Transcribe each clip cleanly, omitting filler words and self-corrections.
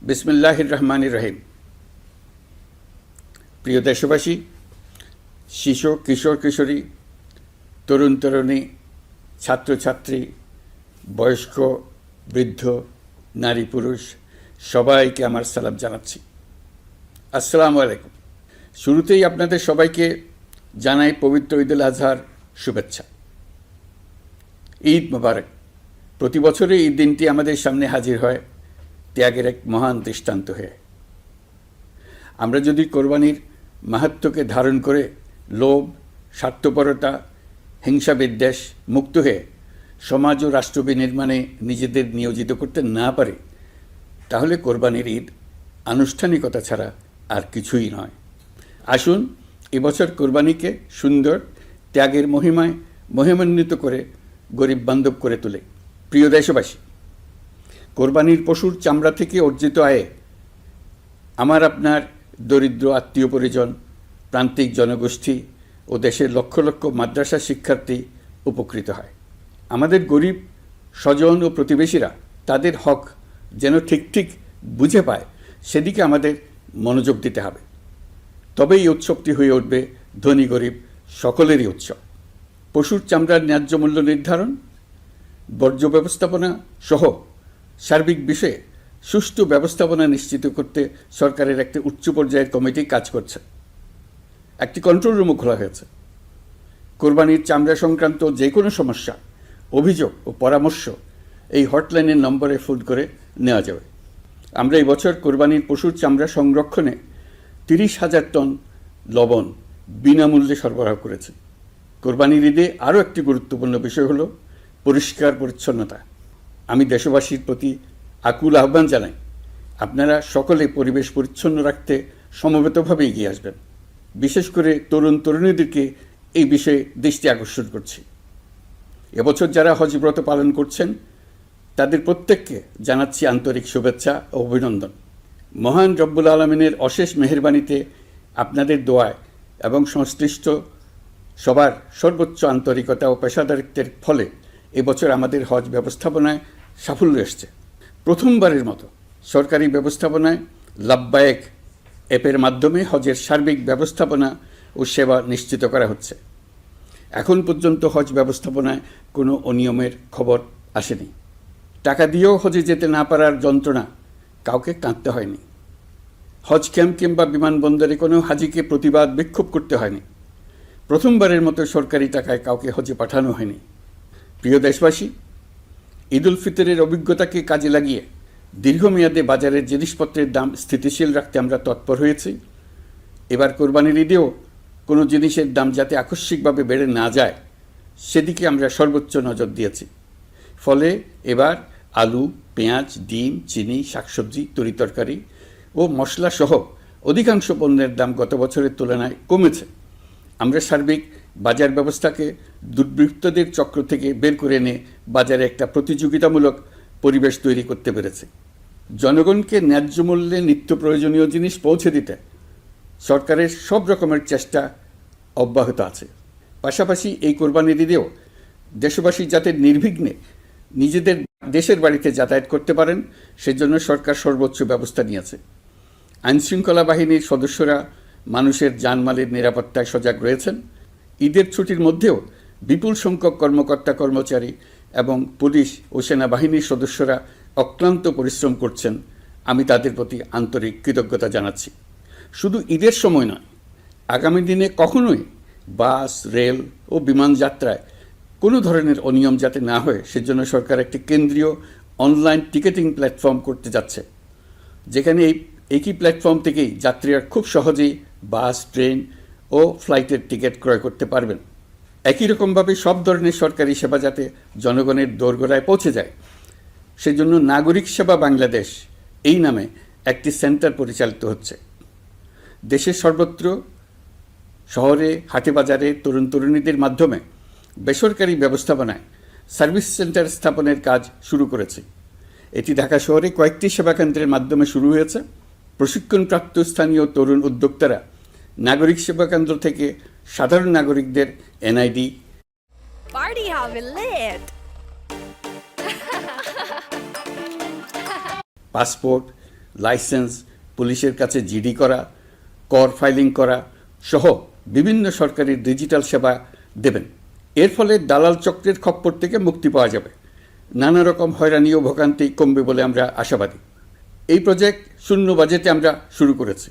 বিসমিল্লাহির রহমানির রহিম। প্রিয় দেশবাসী, শিশু, কিশোর কিশোরী, তরুণ তরুণী, ছাত্রছাত্রী, বয়স্ক, বৃদ্ধ, নারী পুরুষ সবাইকে আমার সালাম জানাচ্ছি। আসসালামু আলাইকুম। শুরুতেই আপনাদের সবাইকে জানাই পবিত্র ঈদুল আজহার শুভেচ্ছা। ঈদ মোবারক। প্রতি বছরই এই দিনটি আমাদের সামনে হাজির হয় ত্যাগের এক মহান দৃষ্টান্ত হয়ে। আমরা যদি কোরবানির মাহাত্ম্যকে ধারণ করে লোভ, স্বার্থপরতা, হিংসা বিদ্বেষ মুক্ত হয়ে সমাজ ও রাষ্ট্র বিনির্মাণে নিজেদের নিয়োজিত করতে না পারি, তাহলে কোরবানির ঈদ আনুষ্ঠানিকতা ছাড়া আর কিছুই নয়। আসুন এবছর কোরবানিকে সুন্দর, ত্যাগের মহিমায় মহিমান্বিত করে গরিব বান্ধব করে তোলে। প্রিয় দেশবাসী, কোরবানির পশুর চামড়া থেকে অর্জিত আয়ে আমার আপনার দরিদ্র আত্মীয় পরিজন, প্রান্তিক জনগোষ্ঠী ও দেশের লক্ষ লক্ষ মাদ্রাসা শিক্ষার্থী উপকৃত হয়। আমাদের গরিব স্বজন ও প্রতিবেশীরা তাদের হক যেন ঠিক ঠিক বুঝে পায়, সেদিকে আমাদের মনোযোগ দিতে হবে। তবেই এই উৎসবটি হয়ে উঠবে ধনী গরিব সকলেরই উৎসব। পশুর চামড়ার ন্যায্য মূল্য নির্ধারণ, বর্জ্য ব্যবস্থাপনা সহ সার্বিক বিষয়ে সুষ্ঠু ব্যবস্থাপনা নিশ্চিত করতে সরকারের একটি উচ্চ পর্যায়ের কমিটি কাজ করছে। একটি কন্ট্রোল রুমও খোলা হয়েছে। কোরবানির চামড়া সংক্রান্ত যে কোনো সমস্যা, অভিযোগ ও পরামর্শ এই হটলাইনের নম্বরে ফোন করে নেওয়া যাবে। আমরা এই বছর কোরবানির পশুর চামড়া সংরক্ষণে 30,000 টন লবণ বিনামূল্যে সরবরাহ করেছে। কোরবানির ঈদে আরও একটি গুরুত্বপূর্ণ বিষয় হলো পরিষ্কার পরিচ্ছন্নতা। আমি দেশবাসীর প্রতি আকুল আহ্বান জানাই, আপনারা সকলে পরিবেশ পরিচ্ছন্ন রাখতে সমবেতভাবে এগিয়ে আসবেন। বিশেষ করে তরুণ তরুণীদেরকে এই বিষয়ে দৃষ্টি আকর্ষণ করছি। এবছর যারা হজ ব্রত পালন করছেন তাদের প্রত্যেককে জানাচ্ছি আন্তরিক শুভেচ্ছা ও অভিনন্দন। মহান রব্বুল আলমিনের অশেষ মেহেরবানিতে, আপনাদের দোয়ায় এবং সংশ্লিষ্ট সবার সর্বোচ্চ আন্তরিকতা ও পেশাদারিত্বের ফলে এবছর আমাদের হজ ব্যবস্থাপনায় সাফল্য এসছে। প্রথমবারের মতো সরকারি ব্যবস্থাপনায় লাব্বায়েক অ্যাপের মাধ্যমে হজের সার্বিক ব্যবস্থাপনা ও সেবা নিশ্চিত করা হচ্ছে। এখন পর্যন্ত হজ ব্যবস্থাপনায় কোনো অনিয়মের খবর আসেনি। টাকা দিয়েও হজে যেতে না পারার যন্ত্রণা কাউকে কাঁদতে হয়নি। হজ ক্যাম্প কিংবা বিমানবন্দরে কোনো হাজিকে প্রতিবাদ বিক্ষোভ করতে হয়নি। প্রথমবারের মতো সরকারি টাকায় কাউকে হজে পাঠানো হয়নি। প্রিয় দেশবাসী, ঈদ উল ফিতরের অভিজ্ঞতাকে কাজে লাগিয়ে দীর্ঘমেয়াদে বাজারের জিনিসপত্রের দাম স্থিতিশীল রাখতে আমরা তৎপর হয়েছি। এবার কোরবানির ঈদেও কোনো জিনিসের দাম যাতে আকস্মিকভাবে বেড়ে না যায়, সেদিকে আমরা সর্বোচ্চ নজর দিয়েছি। ফলে এবার আলু, পেঁয়াজ, ডিম, চিনি, শাকসবজি, তরিতরকারি ও মশলাসহ অধিকাংশ পণ্যের দাম গত বছরের তুলনায় কমেছে। আমরা সার্বিক বাজার ব্যবস্থাকে দুর্বৃত্তদের চক্র থেকে বের করে এনে বাজারে একটা প্রতিযোগিতামূলক পরিবেশ তৈরি করতে পেরেছি। জনগণকে ন্যায্য মূল্যে নিত্য প্রয়োজনীয় জিনিস পৌঁছে দিতে সরকারের সব রকমের চেষ্টা অব্যাহত আছে। পাশাপাশি এই কোরবানির ঈদেও দেশবাসী যাতে নির্বিঘ্নে নিজেদের দেশের বাড়িতে যাতায়াত করতে পারেন, সেজন্য সরকার সর্বোচ্চ ব্যবস্থা নিয়েছে। আইনশৃঙ্খলা বাহিনীর সদস্যরা মানুষের জানমালের নিরাপত্তায় সজাগ রয়েছেন। ঈদের ছুটির মধ্যেও বিপুল সংখ্যক কর্মকর্তা কর্মচারী এবং পুলিশ ও সেনাবাহিনীর সদস্যরা অক্লান্ত পরিশ্রম করছেন। আমি তাদের প্রতি আন্তরিক কৃতজ্ঞতা জানাচ্ছি। শুধু ঈদের সময় নয়, আগামী দিনে কখনোই বাস, রেল ও বিমান যাত্রায় কোনো ধরনের অনিয়ম যাতে না হয়, সেজন্য সরকার একটি কেন্দ্রীয় অনলাইন টিকেটিং প্ল্যাটফর্ম করতে যাচ্ছে, যেখানে এই একই প্ল্যাটফর্ম থেকেই যাত্রীরা খুব সহজেই বাস, ট্রেন ও ফ্লাইটের টিকিট ক্রয় করতে পারবেন। একই রকমভাবে সব ধরনের সরকারি সেবা যাতে জনগণের দোরগোড়ায় পৌঁছে যায়, সেজন্য নাগরিক সেবা বাংলাদেশ এই নামে একটি সেন্টার পরিচালিত হচ্ছে। দেশের সর্বত্র শহরে, হাটে বাজারে তরুণ তরুণীদের মাধ্যমে বেসরকারি ব্যবস্থাপনায় সার্ভিস সেন্টার স্থাপনের কাজ শুরু করেছে। এটি ঢাকা শহরে কয়েকটি সেবাকেন্দ্রের মাধ্যমে শুরু হয়েছে। প্রশিক্ষণপ্রাপ্ত স্থানীয় তরুণ উদ্যোক্তারা নাগরিক সেবা কেন্দ্র থেকে সাধারণ নাগরিকদের এনআইডি, পাসপোর্ট, লাইসেন্স, পুলিশের কাছে জিডি করা, কর ফাইলিং করা সহ বিভিন্ন সরকারি ডিজিটাল সেবা দেবেন। এর ফলে দালাল চক্রের খপ্পর থেকে মুক্তি পাওয়া যাবে, নানা রকম হয়রানি ও ভোগান্তি কমবে বলে আমরা আশাবাদী। এই প্রজেক্ট শূন্য বাজেটে আমরা শুরু করেছি।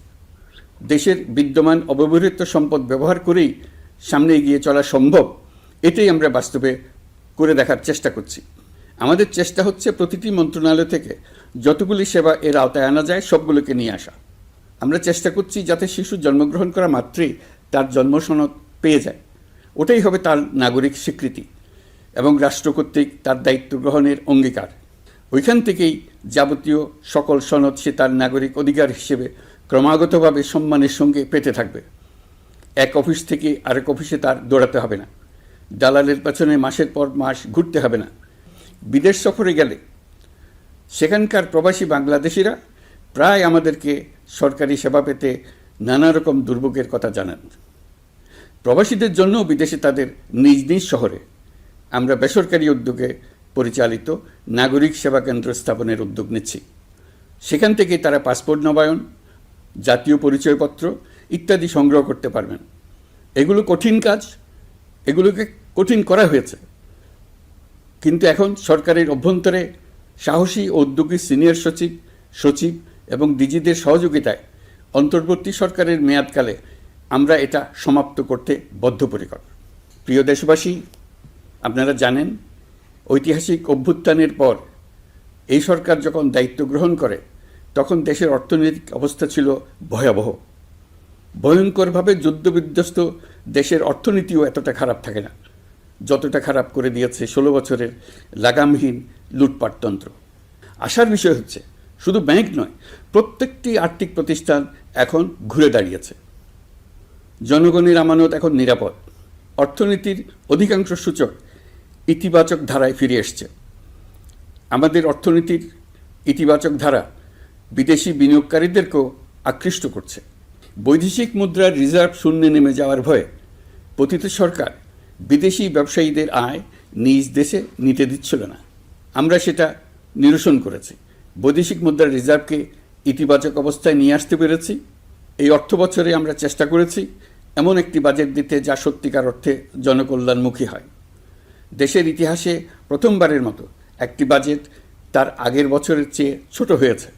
দেশের বিদ্যমান অব্যবহৃত সম্পদ ব্যবহার করেই সামনে এগিয়ে চলা সম্ভব, এটাই আমরা বাস্তবে করে দেখার চেষ্টা করছি। আমাদের চেষ্টা হচ্ছে প্রতিটি মন্ত্রণালয় থেকে যতগুলি সেবা এর আওতায় আনা যায় সবগুলোকে নিয়ে আসা। আমরা চেষ্টা করছি যাতে শিশু জন্মগ্রহণ করা মাত্রই তার জন্মসনদ পেয়ে যায়, ওটাই হবে তার নাগরিক স্বীকৃতি এবং রাষ্ট্র কর্তৃক তার দায়িত্ব গ্রহণের অঙ্গীকার। ওইখান থেকেই যাবতীয় সকল সনদ সে তার নাগরিক অধিকার হিসেবে ক্রমাগতভাবে সম্মানের সঙ্গে পেতে থাকবে। এক অফিস থেকে আরেক অফিসে তার দৌড়াতে হবে না, দালালের পেছনে মাসের পর মাস ঘুরতে হবে না। বিদেশ সফরে গেলে সেখানকার প্রবাসী বাংলাদেশিরা প্রায় আমাদেরকে সরকারি সেবা পেতে নানা রকম দুর্ভোগের কথা জানান। প্রবাসীদের জন্য বিদেশে তাদের নিজ নিজ শহরে আমরা বেসরকারি উদ্যোগে পরিচালিত নাগরিক সেবা কেন্দ্র স্থাপনের উদ্যোগ নিচ্ছি। সেখান থেকে তারা পাসপোর্ট নবায়ন, জাতীয় পরিচয়পত্র ইত্যাদি সংগ্রহ করতে পারবেন। এগুলো কঠিন কাজ, এগুলোকে কঠিন করা হয়েছে, কিন্তু এখন সরকারের অভ্যন্তরে সাহসী ও উদ্যোগী সিনিয়র সচিব এবং ডিজিদের সহযোগিতায় অন্তর্বর্তী সরকারের মেয়াদকালে আমরা এটা সমাপ্ত করতে বদ্ধপরিকর। প্রিয় দেশবাসী, আপনারা জানেন ঐতিহাসিক অভ্যুত্থানের পর এই সরকার যখন দায়িত্ব গ্রহণ করে তখন দেশের অর্থনৈতিক অবস্থা ছিল ভয়াবহ। ভয়ঙ্করভাবে যুদ্ধবিধ্বস্ত দেশের অর্থনীতিও এতটা খারাপ থাকে না যতটা খারাপ করে দিয়েছে 16 বছরের লাগামহীন লুটপাটতন্ত্র। আশার বিষয় হচ্ছে শুধু ব্যাংক নয়, প্রত্যেকটি আর্থিক প্রতিষ্ঠান এখন ঘুরে দাঁড়িয়েছে। জনগণের আমানত এখন নিরাপদ। অর্থনীতির অধিকাংশ সূচক ইতিবাচক ধারায় ফিরে এসছে। আমাদের অর্থনীতির ইতিবাচক ধারা বিদেশি বিনিয়োগকারীদেরকেও আকৃষ্ট করছে। বৈদেশিক মুদ্রার রিজার্ভ শূন্যে নেমে যাওয়ার ভয়ে পতিত সরকার বিদেশি ব্যবসায়ীদের আয় নিজ দেশে নিতে দিচ্ছিল না। আমরা সেটা নিরসন করেছি। বৈদেশিক মুদ্রার রিজার্ভকে ইতিবাচক অবস্থায় নিয়ে আসতে পেরেছি। এই অর্থ বছরে আমরা চেষ্টা করেছি এমন একটি বাজেট দিতে যা সত্যিকার অর্থে জনকল্যাণমুখী হয়। দেশের ইতিহাসে প্রথমবারের মতো একটি বাজেট তার আগের বছরের চেয়ে ছোট হয়েছে।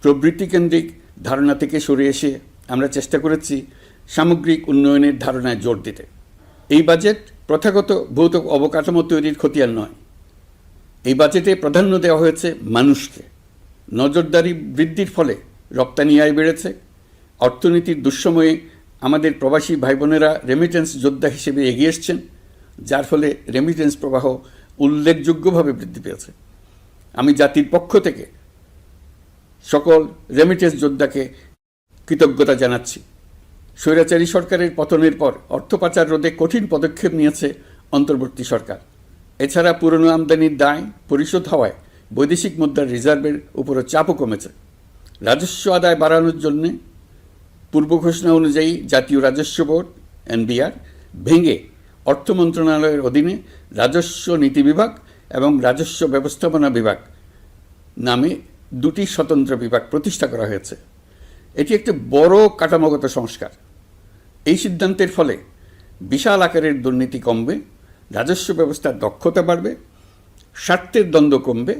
প্রবৃত্তিকেন্দ্রিক ধারণা থেকে সরে এসে আমরা চেষ্টা করেছি সামগ্রিক উন্নয়নের ধারণায় জোর দিতে। এই বাজেট প্রথাগত ভৌত অবকাঠামো তৈরির খতিয়ান নয়। এই বাজেটে প্রাধান্য দেওয়া হয়েছে মানুষকে। নজরদারি বৃদ্ধির ফলে রপ্তানি আয় বেড়েছে। অর্থনীতির দুঃসময়ে আমাদের প্রবাসী ভাই বোনেরা রেমিটেন্স যোদ্ধা হিসেবে এগিয়ে এসছেন, যার ফলে রেমিটেন্স প্রবাহ উল্লেখযোগ্যভাবে বৃদ্ধি পেয়েছে। আমি জাতির পক্ষ থেকে সকল রেমিটেন্স যোদ্ধাকে কৃতজ্ঞতা জানাচ্ছি। স্বৈরাচারী সরকারের পতনের পর অর্থ পাচার রোধে কঠিন পদক্ষেপ নিয়েছে অন্তর্বর্তী সরকার। এছাড়া পুরনো আমদানির দায় পরিশোধ হওয়ায় বৈদেশিক মুদ্রার রিজার্ভের উপরও চাপও কমেছে। রাজস্ব আদায় বাড়ানোর জন্যে পূর্ব ঘোষণা অনুযায়ী জাতীয় রাজস্ব বোর্ড NBR ভেঙে অর্থ মন্ত্রণালয়ের অধীনে রাজস্ব নীতি বিভাগ এবং রাজস্ব ব্যবস্থাপনা বিভাগ নামে দুটি স্বতন্ত্র বিভাগ প্রতিষ্ঠা করা হয়েছে। এটি একটি বড় কাঠামোগত সংস্কার। এই সিদ্ধান্তের ফলে বিশাল আকারের দুর্নীতি কমবে, রাজস্ব ব্যবস্থার দক্ষতা বাড়বে, স্বার্থের দ্বন্দ্ব কমবে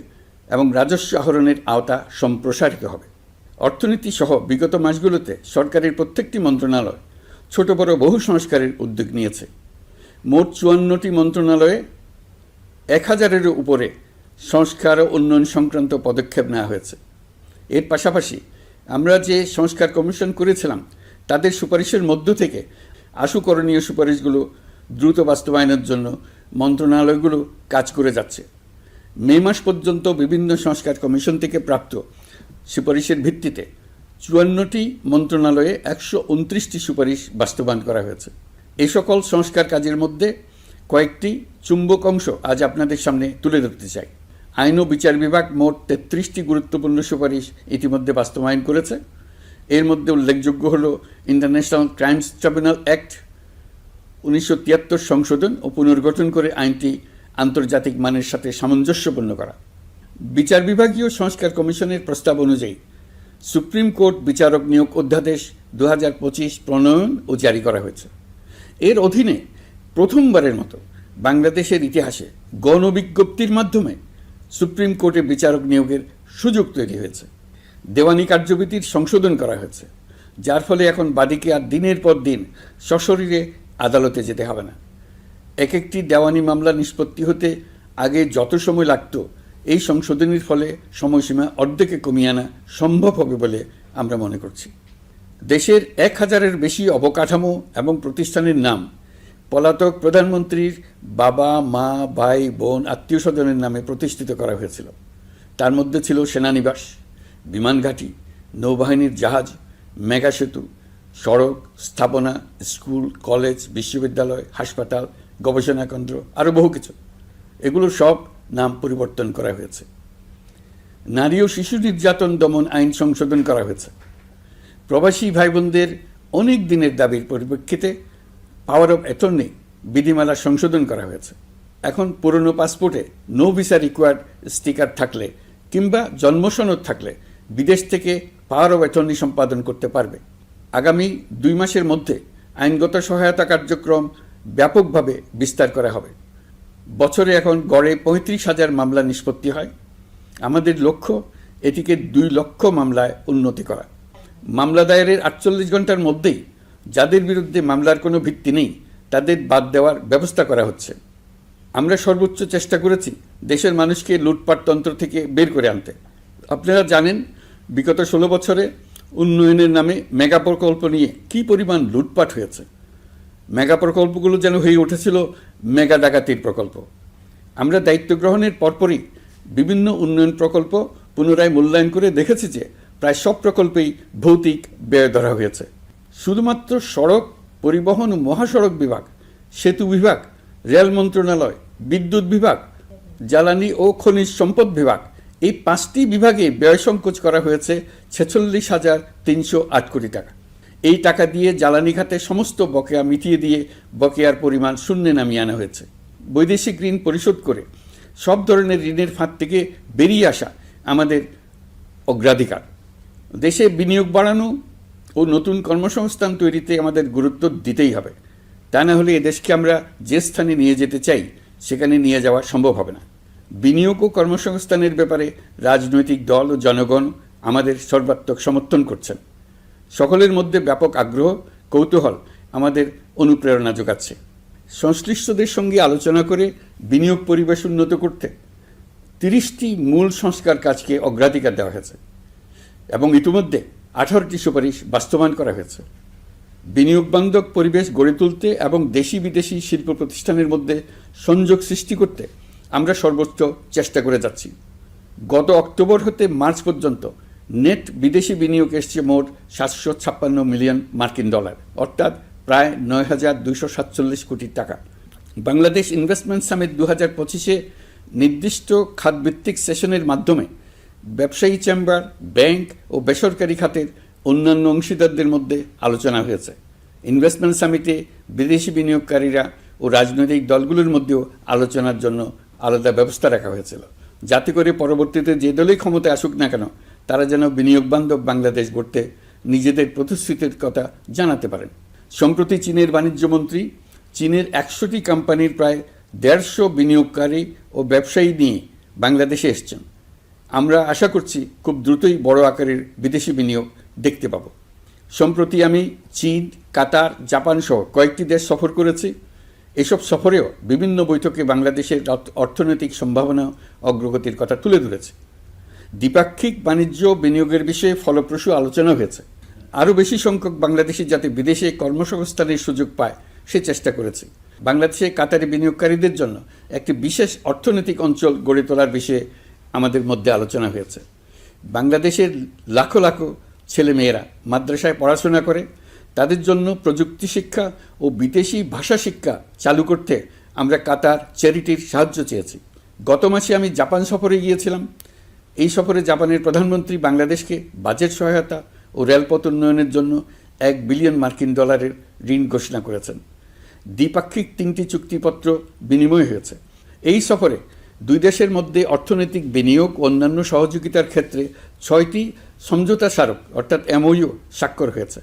এবং রাজস্ব আহরণের আওতা সম্প্রসারিত হবে। অর্থনীতি সহ বিগত মাসগুলোতে সরকারের প্রত্যেকটি মন্ত্রণালয় ছোট বড় বহু সংস্কারের উদ্যোগ নিয়েছে। মোট 54টি মন্ত্রণালয়ে 1000-এরও উপরে সংস্কার ও উন্নয়ন সংক্রান্ত পদক্ষেপ নেওয়া হয়েছে। এর পাশাপাশি আমরা যে সংস্কার কমিশন করেছিলাম তাদের সুপারিশের মধ্য থেকে আশু করণীয় সুপারিশগুলো দ্রুত বাস্তবায়নের জন্য মন্ত্রণালয়গুলো কাজ করে যাচ্ছে। মে মাস পর্যন্ত বিভিন্ন সংস্কার কমিশন থেকে প্রাপ্ত সুপারিশের ভিত্তিতে 54টি মন্ত্রণালয়ে 129টি সুপারিশ বাস্তবায়ন করা হয়েছে। এই সকল সংস্কার কাজের মধ্যে কয়েকটি চুম্বক অংশ আজ আপনাদের সামনে তুলে ধরতে চাই। আইন ও বিচার বিভাগ মোট 33টি গুরুত্বপূর্ণ সুপারিশ ইতিমধ্যে বাস্তবায়ন করেছে। এর মধ্যে উল্লেখযোগ্য হল ইন্টারন্যাশনাল ক্রাইমস ট্রাইব্যুনাল অ্যাক্ট 1973 সংশোধন ও পুনর্গঠন করে আইনটি আন্তর্জাতিক মানের সাথে সামঞ্জস্যপূর্ণ করা। বিচার বিভাগীয় সংস্কার কমিশনের প্রস্তাব অনুযায়ী সুপ্রিম কোর্ট বিচারক নিয়োগ অধ্যাদেশ 2025 প্রণয়ন ও জারি করা হয়েছে। এর অধীনে প্রথমবারের মতো বাংলাদেশের ইতিহাসে গণবিজ্ঞপ্তির মাধ্যমে সুপ্রিম কোর্টে বিচারক নিয়োগের সুযোগ তৈরি হয়েছে। দেওয়ানি কার্যবিধির সংশোধন করা হয়েছে, যার ফলে এখন বাদীকে আর দিনের পর দিন সশরীরে আদালতে যেতে হবে না। এক একটি দেওয়ানি মামলা নিষ্পত্তি হতে আগে যত সময় লাগত, এই সংশোধনীর ফলে সময়সীমা অর্ধেকে কমিয়ে আনা সম্ভব হবে বলে আমরা মনে করছি। দেশের 1000-এর বেশি অবকাঠামো এবং প্রতিষ্ঠানের নাম পলাতক প্রধানমন্ত্রীর বাবা, মা, ভাই, বোন, আত্মীয় স্বজনের নামে প্রতিষ্ঠিত করা হয়েছিল। তার মধ্যে ছিল সেনানিবাস, বিমানঘাঁটি, নৌবাহিনীর জাহাজ, মেগা সেতু, সড়ক, স্থাপনা, স্কুল, কলেজ, বিশ্ববিদ্যালয়, হাসপাতাল, গবেষণা কেন্দ্র, আরও বহু কিছু। এগুলোর সব নাম পরিবর্তন করা হয়েছে। নারী ও শিশু নির্যাতন দমন আইন সংশোধন করা হয়েছে। প্রবাসী ভাই বোনদের অনেক দিনের দাবির পরিপ্রেক্ষিতে পাওয়ার অফ অ্যাটর্নি বিধিমালা সংশোধন করা হয়েছে। এখন পুরনো পাসপোর্টে নো ভিসা রিকোয়ার্ড স্টিকার থাকলে কিংবা জন্মসনদ থাকলে বিদেশ থেকে পাওয়ার অফ অ্যাটর্নি সম্পাদন করতে পারবে। আগামী 2 মাসের মধ্যে আইনগত সহায়তা কার্যক্রম ব্যাপকভাবে বিস্তার করা হবে। বছরে এখন গড়ে 35,000 মামলা নিষ্পত্তি হয়। আমাদের লক্ষ্য এটিকে 2 লক্ষ মামলায় উন্নতি করা। মামলা দায়েরের 48 ঘন্টার মধ্যেই যাদের বিরুদ্ধে মামলার কোনো ভিত্তি নেই তাদের বাদ দেওয়ার ব্যবস্থা করা হচ্ছে। আমরা সর্বোচ্চ চেষ্টা করেছি দেশের মানুষকে লুটপাটতন্ত্র থেকে বের করে আনতে। আপনারা জানেন, বিগত 16 বছরে উন্নয়নের নামে মেগা প্রকল্প নিয়ে কী পরিমাণ লুটপাট হয়েছে। মেগা প্রকল্পগুলো যেন হয়ে উঠেছিল মেগা ডাকাতির প্রকল্প। আমরা দায়িত্ব গ্রহণের পরপরই বিভিন্ন উন্নয়ন প্রকল্প পুনরায় মূল্যায়ন করে দেখেছি যে প্রায় সব প্রকল্পেই ভৌতিক ব্যয় ধরা হয়েছে। শুধুমাত্র সড়ক, পরিবহন ও মহাসড়ক বিভাগ, সেতু বিভাগ, রেল মন্ত্রণালয়, বিদ্যুৎ বিভাগ, জ্বালানি ও খনিজ সম্পদ বিভাগ, এই 5টি বিভাগে ব্যয় সংকোচ করা হয়েছে 46,308 কোটি টাকা। এই টাকা দিয়ে জ্বালানি খাতে সমস্ত বকেয়া মিটিয়ে দিয়ে বকেয়ার পরিমাণ শূন্যে নামিয়ে আনা হয়েছে। বৈদেশিক ঋণ পরিশোধ করে সব ধরনের ঋণের ফাঁদ থেকে বেরিয়ে আসা আমাদের অগ্রাধিকার। দেশে বিনিয়োগ বাড়ানো ও নতুন কর্মসংস্থান তৈরিতে আমাদের গুরুত্ব দিতেই হবে। তা না হলে এদেশকে আমরা যে স্থানে নিয়ে যেতে চাই সেখানে নিয়ে যাওয়া সম্ভব হবে না। বিনিয়োগ ও কর্মসংস্থানের ব্যাপারে রাজনৈতিক দল ও জনগণ আমাদের সর্বাত্মক সমর্থন করছেন। সকলের মধ্যে ব্যাপক আগ্রহ, কৌতূহল আমাদের অনুপ্রেরণা যোগাচ্ছে। সংশ্লিষ্টদের সঙ্গে আলোচনা করে বিনিয়োগ পরিবেশ উন্নত করতে 30টি মূল সংস্কার কাজকে অগ্রাধিকার দেওয়া হয়েছে এবং ইতিমধ্যে 18টি সুপারিশ বাস্তবায়ন করা হয়েছে। বিনিয়োগ বান্ধব পরিবেশ গড়ে তুলতে এবং দেশি বিদেশি শিল্প প্রতিষ্ঠানের মধ্যে সংযোগ সৃষ্টি করতে আমরা সর্বোচ্চ চেষ্টা করে যাচ্ছি। গত অক্টোবর হতে মার্চ পর্যন্ত নেট বিদেশি বিনিয়োগ এসছে মোট $756 মিলিয়ন, অর্থাৎ প্রায় 9,247 কোটি টাকা। বাংলাদেশ ইনভেস্টমেন্ট সামিট 2025-এ নির্দিষ্ট খাতভিত্তিক সেশনের মাধ্যমে ব্যবসায়ী চেম্বার, ব্যাংক ও বেসরকারি খাতের অন্যান্য অংশীদারদের মধ্যে আলোচনা হয়েছে। ইনভেস্টমেন্ট সামিটে বিদেশি বিনিয়োগকারীরা ও রাজনৈতিক দলগুলোর মধ্যেও আলোচনার জন্য আলাদা ব্যবস্থা রাখা হয়েছিল, যাতে করে পরবর্তীতে যে দলই ক্ষমতায় আসুক না কেন তারা যেন বিনিয়োগ বান্ধব বাংলাদেশ গড়তে নিজেদের প্রতিশ্রুতির কথা জানাতে পারেন। সম্প্রতি চীনের বাণিজ্যমন্ত্রী চীনের 100টি কোম্পানির প্রায় 150 বিনিয়োগকারী ও ব্যবসায়ী নিয়ে বাংলাদেশে এসছেন। আমরা আশা করছি খুব দ্রুতই বড় আকারের বিদেশি বিনিয়োগ দেখতে পাব। সম্প্রতি আমি চীন, কাতার, জাপান সহ কয়েকটি দেশ সফর করেছি। এসব সফরেও বিভিন্ন বৈঠকে বাংলাদেশের অর্থনৈতিক সম্ভাবনা অগ্রগতির কথা তুলে ধরেছে। দ্বিপাক্ষিক বাণিজ্য বিনিয়োগের বিষয়ে ফলপ্রসূ আলোচনা হয়েছে। আরও বেশি সংখ্যক বাংলাদেশি যাতে বিদেশে কর্মসংস্থানের সুযোগ পায় সে চেষ্টা করেছে। বাংলাদেশে কাতারি বিনিয়োগকারীদের জন্য একটি বিশেষ অর্থনৈতিক অঞ্চল গড়ে তোলার বিষয়ে আমাদের মধ্যে আলোচনা হয়েছে। বাংলাদেশের লাখো লাখো ছেলেমেয়েরা মাদ্রাসায় পড়াশোনা করে, তাদের জন্য প্রযুক্তি শিক্ষা ও বিদেশি ভাষা শিক্ষা চালু করতে আমরা কাতার চ্যারিটির সাহায্য চেয়েছি। গত মাসে আমি জাপান সফরে গিয়েছিলাম। এই সফরে জাপানের প্রধানমন্ত্রী বাংলাদেশকে বাজেট সহায়তা ও রেলপথ উন্নয়নের জন্য $1 বিলিয়ন ঋণ ঘোষণা করেছেন। দ্বিপাক্ষিক 3টি চুক্তিপত্র বিনিময় হয়েছে। এই সফরে দুই দেশের মধ্যে অর্থনৈতিক বিনিয়োগ ও অন্যান্য সহযোগিতার ক্ষেত্রে 6টি সমঝোতা স্মারক অর্থাৎ এমওইউ স্বাক্ষর হয়েছে।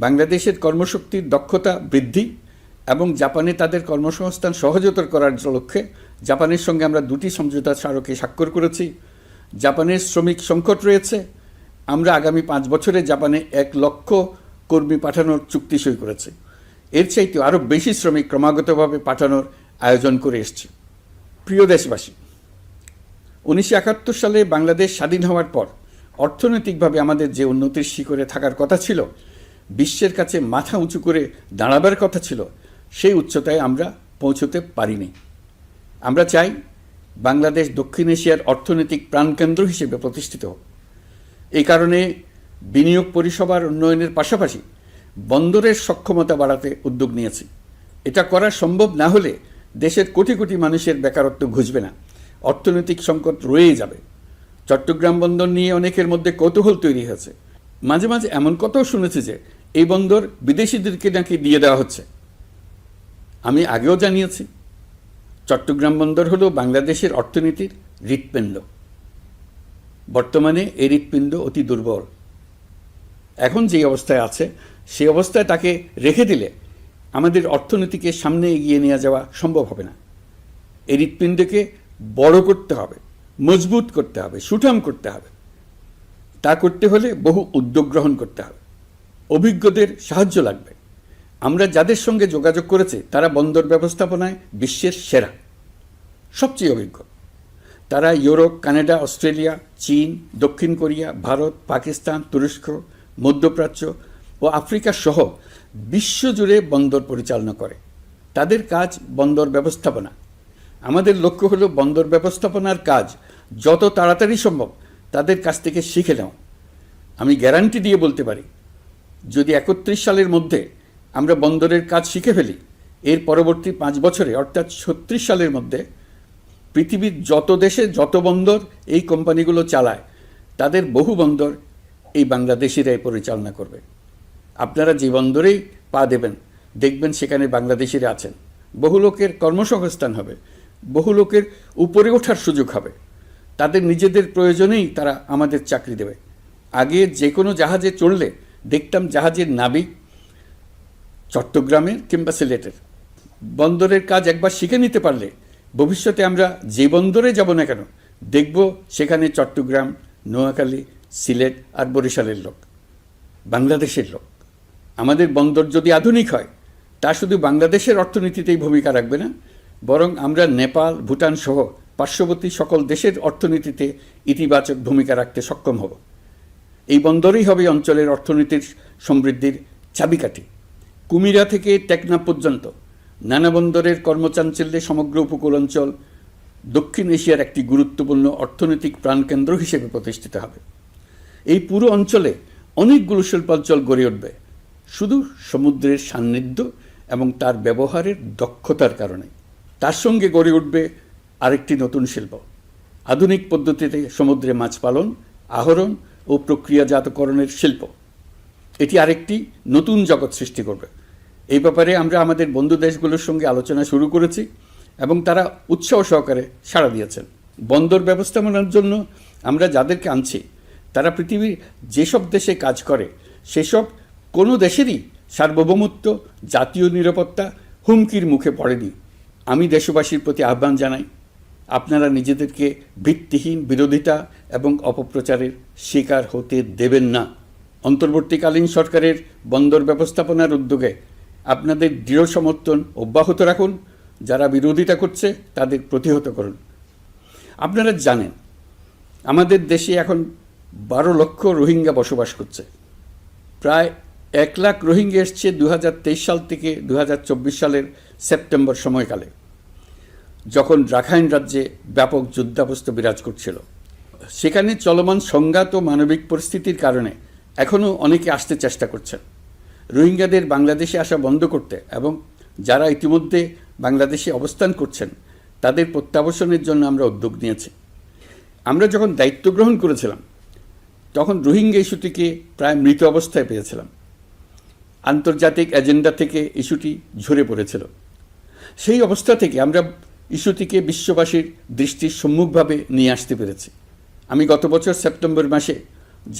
বাংলাদেশের কর্মশক্তির দক্ষতা বৃদ্ধি এবং জাপানে তাদের কর্মসংস্থান সহজতর করার লক্ষ্যে জাপানের সঙ্গে আমরা 2টি সমঝোতা স্মারকে স্বাক্ষর করেছি। জাপানের শ্রমিক সংকট রয়েছে, আমরা আগামী 5 বছরে জাপানে 1 লক্ষ কর্মী পাঠানোর চুক্তি সই করেছি। এর চাইতে আরও বেশি শ্রমিক ক্রমাগতভাবে পাঠানোর আয়োজন করে এসছে। প্রিয় দেশবাসী, 1971 সালে বাংলাদেশ স্বাধীন হওয়ার পর অর্থনৈতিকভাবে আমাদের যে উন্নতির শিখরে থাকার কথা ছিল, বিশ্বের কাছে মাথা উঁচু করে দাঁড়াবার কথা ছিল, সেই উচ্চতায় আমরা পৌঁছতে পারিনি। আমরা চাই বাংলাদেশ দক্ষিণ এশিয়ার অর্থনৈতিক প্রাণকেন্দ্র হিসেবে প্রতিষ্ঠিত হোক। এই কারণে বিনিয়োগ পরিষেবার উন্নয়নের পাশাপাশি বন্দরের সক্ষমতা বাড়াতে উদ্যোগ নিয়েছি। এটা করা সম্ভব না হলে দেশের কোটি কোটি মানুষের বেকারত্ব ঘুচবে না, অর্থনৈতিক সংকট রয়েই যাবে। চট্টগ্রাম বন্দর নিয়ে অনেকের মধ্যে কৌতূহল তৈরি হয়েছে। মাঝে মাঝে এমন কথাও শুনেছি যে এই বন্দর বিদেশিদেরকে নাকি দিয়ে দেওয়া হচ্ছে। আমি আগেও জানিয়েছি, চট্টগ্রাম বন্দর হলো বাংলাদেশের অর্থনীতির হৃৎপিণ্ড। বর্তমানে এই হৃৎপিণ্ড অতি দুর্বল। এখন যে অবস্থায় আছে সেই অবস্থায় তাকে রেখে দিলে আমাদের অর্থনীতিকে সামনে এগিয়ে নিয়ে যাওয়া সম্ভব হবে না। এই হৃৎপিণ্ডকে বড় করতে হবে, মজবুত করতে হবে, সুঠাম করতে হবে। তা করতে হলে বহু উদ্যোগ গ্রহণ করতে হবে, অভিজ্ঞদের সাহায্য লাগবে। আমরা যাদের সঙ্গে যোগাযোগ করেছি তারা বন্দর ব্যবস্থাপনায় বিশ্বের সেরা, সবচেয়ে অভিজ্ঞ। তারা ইউরোপ, কানাডা, অস্ট্রেলিয়া, চীন, দক্ষিণ কোরিয়া, ভারত, পাকিস্তান, তুরস্ক, মধ্যপ্রাচ্য ও আফ্রিকা সহ বিশ্বজুড়ে বন্দর পরিচালনা করে। তাদের কাজ বন্দর ব্যবস্থাপনা। আমাদের লক্ষ্য হলো বন্দর ব্যবস্থাপনার কাজ যত তাড়াতাড়ি সম্ভব তাদের কাছ থেকে শিখে নেওয়া। আমি গ্যারান্টি দিয়ে বলতে পারি, যদি 31 সালের মধ্যে আমরা বন্দরের কাজ শিখে ফেলি, এর পরবর্তী 5 বছরে অর্থাৎ 36 সালের মধ্যে পৃথিবীর যত দেশে যত বন্দর এই কোম্পানিগুলো চালায় তাদের বহু বন্দর এই বাংলাদেশিরাই পরিচালনা করবে। আপনারা যে বন্দরেই পা দেবেন দেখবেন সেখানে বাংলাদেশিরা আছেন। বহু লোকের কর্মসংস্থান হবে, বহু লোকের উপরে ওঠার সুযোগ হবে। তাদের নিজেদের প্রয়োজনেই তারা আমাদের চাকরি দেবে। আগে যে কোনো জাহাজে চড়লে দেখতাম জাহাজের নাবিক চট্টগ্রামের কিংবা সিলেটের। বন্দরের কাজ একবার শিখে নিতে পারলে ভবিষ্যতে আমরা যে বন্দরে যাব না কেন দেখব সেখানে চট্টগ্রাম, নোয়াখালী, সিলেট আর বরিশালের লোক, বাংলাদেশের লোক। আমাদের বন্দর যদি আধুনিক হয় তা শুধু বাংলাদেশের অর্থনীতিতেই ভূমিকা রাখবে না, বরং আমরা নেপাল, ভুটান সহ পার্শ্ববর্তী সকল দেশের অর্থনীতিতে ইতিবাচক ভূমিকা রাখতে সক্ষম হব। এই বন্দরই হবে অঞ্চলের অর্থনীতির সমৃদ্ধির চাবিকাঠি। কুমিরা থেকে টেকনাফ পর্যন্ত নানা বন্দরের কর্মচাঞ্চল্যে সমগ্র উপকূল অঞ্চল দক্ষিণ এশিয়ার একটি গুরুত্বপূর্ণ অর্থনৈতিক প্রাণকেন্দ্র হিসেবে প্রতিষ্ঠিত হবে। এই পুরো অঞ্চলে অনেকগুলো শিল্পাঞ্চল গড়ে উঠবে শুধু সমুদ্রের সান্নিধ্য এবং তার ব্যবহারের দক্ষতার কারণে। তার সঙ্গে গড়ে উঠবে আরেকটি নতুন শিল্প, আধুনিক পদ্ধতিতে সমুদ্রে মাছ পালন, আহরণ ও প্রক্রিয়াজাতকরণের শিল্প। এটি আরেকটি নতুন জগৎ সৃষ্টি করবে। এই ব্যাপারে আমরা আমাদের বন্ধু দেশগুলোর সঙ্গে আলোচনা শুরু করেছি এবং তারা উৎসাহ সহকারে সাড়া দিয়েছেন। বন্দর ব্যবস্থাপনার জন্য আমরা যাদেরকে আনছি তারা পৃথিবীর যেসব দেশে কাজ করে সেসব কোনো দেশেরই সার্বভৌমত্ব, জাতীয় নিরাপত্তা হুমকির মুখে পড়েনি। আমি দেশবাসীর প্রতি আহ্বান জানাই, আপনারা নিজেদেরকে ভিত্তিহীন বিরোধিতা এবং অপপ্রচারের শিকার হতে দেবেন না। অন্তর্বর্তীকালীন সরকারের বন্দর ব্যবস্থাপনার উদ্যোগে আপনাদের দৃঢ় সমর্থন অব্যাহত রাখুন। যারা বিরোধিতা করছে তাদের প্রতিহত করুন। আপনারা জানেন আমাদের দেশে এখন 12 লক্ষ রোহিঙ্গা বসবাস করছে। প্রায় 1 লাখ রোহিঙ্গা এসছে 2023 সাল থেকে 2024 সালের সেপ্টেম্বর সময়কালে, যখন রাখাইন রাজ্যে ব্যাপক যুদ্ধাবস্থা বিরাজ করছিল। সেখানে চলমান সংঘাত ও মানবিক পরিস্থিতির কারণে এখনও অনেকে আসতে চেষ্টা করছেন। রোহিঙ্গাদের বাংলাদেশে আসা বন্ধ করতে এবং যারা ইতিমধ্যে বাংলাদেশে অবস্থান করছেন তাদের প্রত্যাবাসনের জন্য আমরা উদ্যোগ নিয়েছি। আমরা যখন দায়িত্ব গ্রহণ করেছিলাম তখন রোহিঙ্গা ইস্যুটিকে প্রায় মৃত অবস্থায় পেয়েছিলাম। আন্তর্জাতিক এজেন্ডা থেকে ইস্যুটি ঝরে পড়েছিল। সেই অবস্থা থেকে আমরা ইস্যুটিকে বিশ্ববাসীর দৃষ্টির সম্মুখভাবে নিয়ে আসতে পেরেছি। আমি গত বছর সেপ্টেম্বর মাসে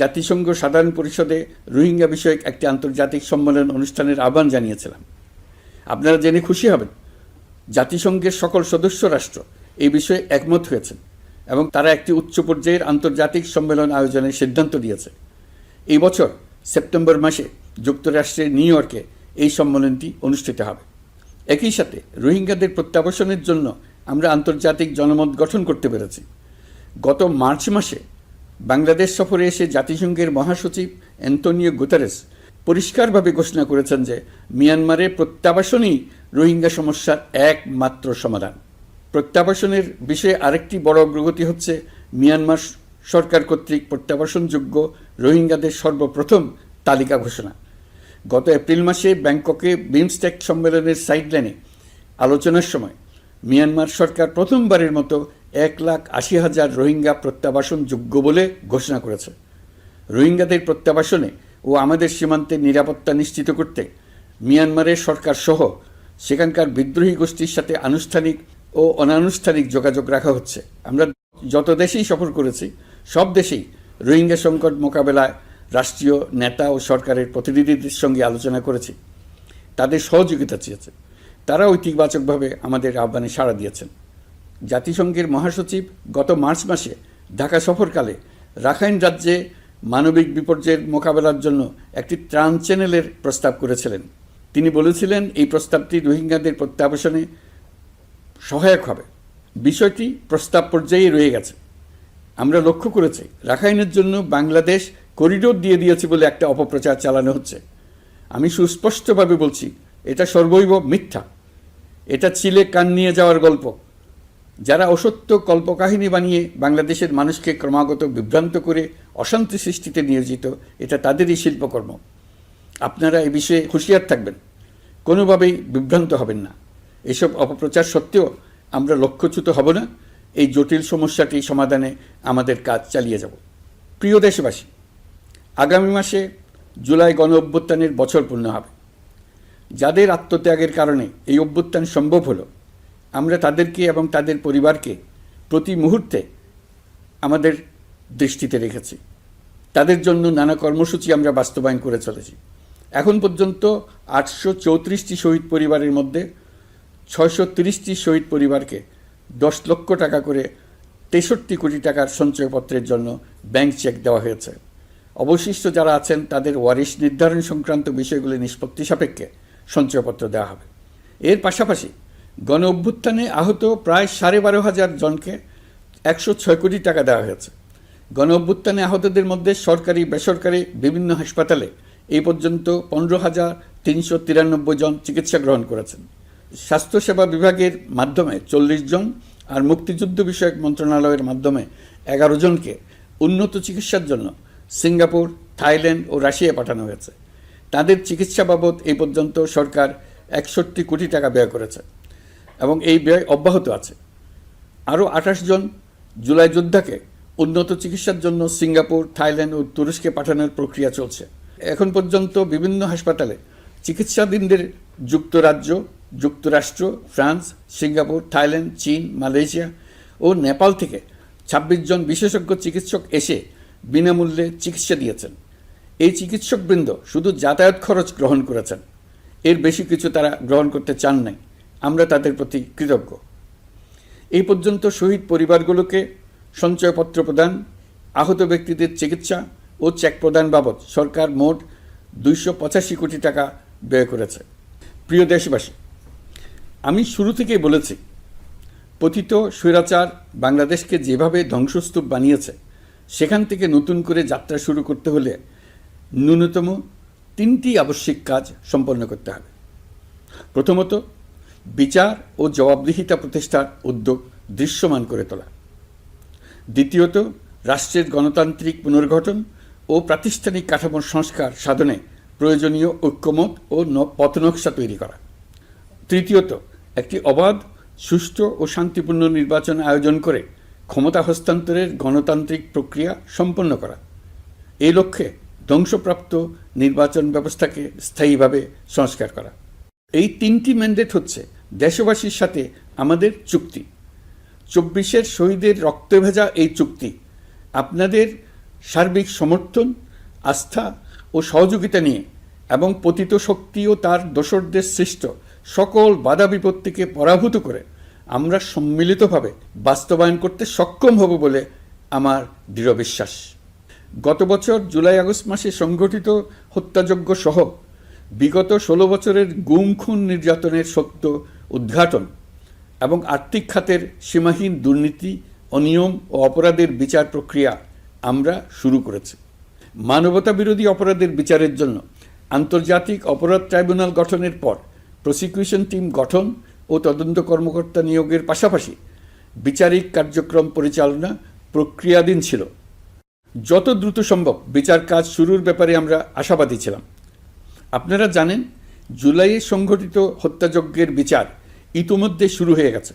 জাতিসংঘ সাধারণ পরিষদে রোহিঙ্গা বিষয়ক একটি আন্তর্জাতিক সম্মেলন অনুষ্ঠানের আহ্বান জানিয়েছিলাম। আপনারা জেনে খুশি হবেন, জাতিসংঘের সকল সদস্য রাষ্ট্র এই বিষয়ে একমত হয়েছেন এবং তারা একটি উচ্চ পর্যায়ের আন্তর্জাতিক সম্মেলন আয়োজনের সিদ্ধান্ত নিয়েছে। এই বছর সেপ্টেম্বর মাসে যুক্তরাষ্ট্রের নিউ ইয়র্কে এই সম্মেলনটি অনুষ্ঠিত হবে। একই সাথে রোহিঙ্গাদের প্রত্যাবাসনের জন্য আমরা আন্তর্জাতিক জনমত গঠন করতে পেরেছি। গত মার্চ মাসে বাংলাদেশ সফরে এসে জাতিসংঘের মহাসচিব অ্যান্টোনিও গুতেরেস পরিষ্কারভাবে ঘোষণা করেছেন যে মিয়ানমারের প্রত্যাবাসনই রোহিঙ্গা সমস্যার একমাত্র সমাধান। প্রত্যাবাসনের বিষয়ে আরেকটি বড় অগ্রগতি হচ্ছে মিয়ানমার সরকার কর্তৃক প্রত্যাবাসনযোগ্য রোহিঙ্গাদের সর্বপ্রথম তালিকা ঘোষণা। গত এপ্রিল মাসে ব্যাংককে বিমস্টেক সম্মেলনের সাইডলাইনে আলোচনার সময় মিয়ানমার সরকার প্রথমবারের মতো 1,80,000 রোহিঙ্গা প্রত্যাবাসনযোগ্য বলে ঘোষণা করেছে। রোহিঙ্গাদের প্রত্যাবাসনে ও আমাদের সীমান্তের নিরাপত্তা নিশ্চিত করতে মিয়ানমারের সরকার সহ সেখানকার বিদ্রোহী গোষ্ঠীর সাথে আনুষ্ঠানিক ও অনানুষ্ঠানিক যোগাযোগ রাখা হচ্ছে। আমরা যত দেশেই সফর করেছি সব দেশেই রোহিঙ্গা সংকট মোকাবেলায় রাষ্ট্রীয় নেতা ও সরকারের প্রতিনিধিদের সঙ্গে আলোচনা করেছি, তাদের সহযোগিতা চেয়েছে। তারা ইতিবাচকভাবে আমাদের আহ্বানে সাড়া দিয়েছেন। জাতিসংঘের মহাসচিব গত মার্চ মাসে ঢাকা সফরকালে রাখাইন রাজ্যে মানবিক বিপর্যয়ের মোকাবেলার জন্য একটি ত্রাণ চ্যানেলের প্রস্তাব করেছিলেন। তিনি বলেছিলেন এই প্রস্তাবটি রোহিঙ্গাদের প্রত্যাবাসনে সহায়ক হবে। বিষয়টি প্রস্তাব পর্যায়ে রয়ে গেছে। আমরা লক্ষ্য করেছি রাখাইনের জন্য বাংলাদেশ করিডোর দিয়ে দিয়েছে বলে একটা অপপ্রচার চালানো হচ্ছে। আমি সুস্পষ্টভাবে বলছি, এটা সর্বৈব মিথ্যা। এটা চিলে কান নিয়ে যাওয়ার গল্প। যারা অসত্য কল্পকাহিনী বানিয়ে বাংলাদেশের মানুষকে ক্রমাগত বিভ্রান্ত করে অশান্তি সৃষ্টিতে নিয়োজিত, এটা তাদেরই শিল্পকর্ম। আপনারা এ বিষয়ে হুঁশিয়ার থাকবেন, কোনোভাবেই বিভ্রান্ত হবেন না। এসব অপপ্রচার সত্ত্বেও আমরা লক্ষ্যচ্যুত হব না। এই জটিল সমস্যাটি সমাধানে আমাদের কাজ চালিয়ে যাব। প্রিয় দেশবাসী, আগামী মাসে জুলাই গণ অভ্যুত্থানের বছর পূর্ণ হবে। যাদের আত্মত্যাগের কারণে এই অভ্যুত্থান সম্ভব হলো, আমরা তাদেরকে এবং তাদের পরিবারকে প্রতি মুহূর্তে আমাদের দৃষ্টিতে রেখেছি। তাদের জন্য নানা কর্মসূচি আমরা বাস্তবায়ন করে চলেছি। এখন পর্যন্ত 834টি শহীদ পরিবারের মধ্যে 630টি শহীদ পরিবারকে 10 লক্ষ টাকা করে 63 কোটি টাকার সঞ্চয়পত্রের জন্য ব্যাংক চেক দেওয়া হয়েছে। অবশিষ্ট যারা আছেন তাদের ওয়ারিশ নির্ধারণ সংক্রান্ত বিষয়গুলি নিষ্পত্তি সাপেক্ষে সঞ্চয়পত্র দেওয়া হবে। এর পাশাপাশি গণ অভ্যুত্থানে আহত প্রায় 12,500 জনকে 106 কোটি টাকা দেওয়া হয়েছে। গণ অভ্যুত্থানে আহতদের মধ্যে সরকারি বেসরকারি বিভিন্ন হাসপাতালে এই পর্যন্ত 15,393 জন চিকিৎসা গ্রহণ করেছেন। স্বাস্থ্যসেবা বিভাগের মাধ্যমে 40 জন আর মুক্তিযুদ্ধ বিষয়ক মন্ত্রণালয়ের মাধ্যমে 11 জনকে উন্নত চিকিৎসার জন্য সিঙ্গাপুর, থাইল্যান্ড ও রাশিয়া পাঠানো হয়েছে। তাদের চিকিৎসা বাবদ এই পর্যন্ত সরকার 61 কোটি টাকা ব্যয় করেছে এবং এই ব্যয় অব্যাহত আছে। আরও 28 জন জুলাই যোদ্ধাকে উন্নত চিকিৎসার জন্য সিঙ্গাপুর, থাইল্যান্ড ও তুরস্কে পাঠানোর প্রক্রিয়া চলছে। এখন পর্যন্ত বিভিন্ন হাসপাতালে চিকিৎসাধীনদের যুক্তরাজ্য, যুক্তরাষ্ট্র, ফ্রান্স, সিঙ্গাপুর, থাইল্যান্ড, চীন, মালয়েশিয়া ও নেপাল থেকে 26 জন বিশেষজ্ঞ চিকিৎসক এসে বিনামূল্যে চিকিৎসা দিয়েছেন। এই চিকিৎসকবৃন্দ শুধু যাতায়াত খরচ গ্রহণ করেছেন, এর বেশি কিছু তারা গ্রহণ করতে চান নাই। আমরা তাদের প্রতি কৃতজ্ঞ। এই পর্যন্ত শহীদ পরিবারগুলোকে সঞ্চয়পত্র প্রদান, আহত ব্যক্তিদের চিকিৎসা ও চেক প্রদান বাবদ সরকার মোট 285 কোটি টাকা ব্যয় করেছে। প্রিয় দেশবাসী, আমি শুরু থেকেই বলেছি, পতিত স্বৈরাচার বাংলাদেশকে যেভাবে ধ্বংসস্তূপ বানিয়েছে, সেখান থেকে নতুন করে যাত্রা শুরু করতে হলে ন্যূনতম 3টি আবশ্যিক কাজ সম্পন্ন করতে হবে। প্রথমত, বিচার ও জবাবদিহিতা প্রতিষ্ঠার উদ্যোগ দৃশ্যমান করে তোলা। দ্বিতীয়ত, রাষ্ট্রের গণতান্ত্রিক পুনর্গঠন ও প্রাতিষ্ঠানিক কাঠামোর সংস্কার সাধনে প্রয়োজনীয় ঐক্যমত ও পথনকশা তৈরি করা। তৃতীয়ত, একটি অবাধ, সুষ্ঠু ও শান্তিপূর্ণ নির্বাচন আয়োজন করে ক্ষমতা হস্তান্তরের গণতান্ত্রিক প্রক্রিয়া সম্পন্ন করা। এই লক্ষ্যে ধ্বংসপ্রাপ্ত নির্বাচন ব্যবস্থাকে স্থায়ীভাবে সংস্কার করা। এই 3টি ম্যান্ডেট হচ্ছে দেশবাসীর সাথে আমাদের চুক্তি। 24-এর শহীদের রক্তে ভেজা এই চুক্তি আপনাদের সার্বিক সমর্থন, আস্থা ও সহযোগিতা নিয়ে এবং পতিত শক্তি ও তার দোসরদের সৃষ্ট সকল বাধা বিপত্তিকে পরাভূত করে আমরা সম্মিলিতভাবে বাস্তবায়ন করতে সক্ষম হব বলে আমার দৃঢ় বিশ্বাস। গত বছর জুলাই আগস্ট মাসে সংঘটিত হত্যাযজ্ঞ সহ বিগত 16 বছরের গুম খুন নির্যাতনের সত্য উদ্ঘাটন এবং আর্থিক খাতের সীমাহীন দুর্নীতি, অনিয়ম ও অপরাধের বিচার প্রক্রিয়া আমরা শুরু করেছি। মানবতা বিরোধী অপরাধের বিচারের জন্য আন্তর্জাতিক অপরাধ ট্রাইব্যুনাল গঠনের পর প্রসিকিউশন টিম গঠন ও তদন্ত কর্মকর্তা নিয়োগের পাশাপাশি বিচারিক কার্যক্রম পরিচালনা প্রক্রিয়াধীন ছিল। যত দ্রুত সম্ভব বিচার কাজ শুরুর ব্যাপারে আমরা আশাবাদী ছিলাম। আপনারা জানেন, জুলাইয়ে সংঘটিত হত্যাযজ্ঞের বিচার ইতিমধ্যে শুরু হয়ে গেছে।